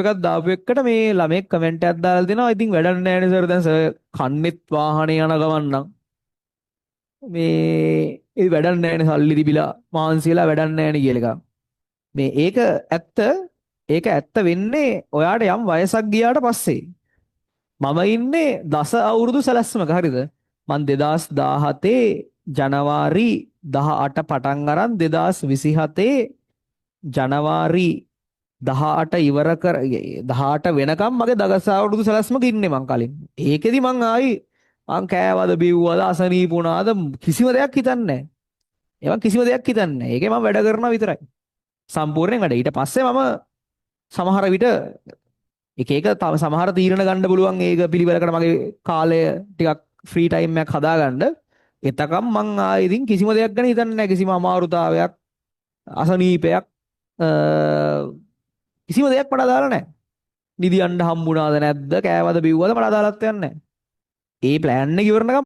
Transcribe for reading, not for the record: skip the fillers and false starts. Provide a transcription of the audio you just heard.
එකක් දාපු එකට මේ ළමෙක් කමෙන්ට් එකක් දාලා දෙනවා. ඉතින් වැඩක් නැහැ නේ සර්. දැන් සර් කන්නෙත් වාහනේ යන ගමන් නම් මේ ඒ වැඩක් නැහැ නේ සල්ලි තිබිලා මහන්සියලා වැඩක් නැහැ නේ කියලා එකක්. මේ ඒක ඇත්ත වෙන්නේ ඔයාට යම් වයසක් ගියාට පස්සේ. මම ඉන්නේ දස අවුරුදු සැලැස්මක හරිද? මං 2017 ජනවාරි 18 පටන් අරන් 2027 ජනවාරි 18 ඉවර කර 18 වෙනකම් මගේ දවස් අවුරුදු සැලැස්මක ඉන්නේ මං කලින්. ඒකෙදි මං කෑවද බිව්වද අසනීප වුණාද කිසිම දෙයක් හිතන්නේ නැහැ. ඒවා කිසිම දෙයක් හිතන්නේ නැහැ. ඒකේ මම වැඩ කරනවා විතරයි. සම්පූර්ණයෙන් වැඩ. ඊට පස්සේ මම සමහර විට එක තව සමහර තීරණ ගන්න පුළුවන් ඒක පිළිවෙලකට මගේ කාලය ටිකක් ෆ්‍රී ටයිම් එකක් හදාගන්න. එතකම් මං ආයෙ ඉතින් කිසිම දෙයක් ගැන හිතන්නේ නැහැ. කිසිම අමාරුතාවයක් අසනීපයක් කිසිම දෙයක් මට අදාළ නැහැ. නිදියන්න හම්බුණාද නැද්ද කෑවද බිව්වද මට අදාළත්වයක් නැහැ. ඒ ප්ලෑන් එක ඉවරනකම්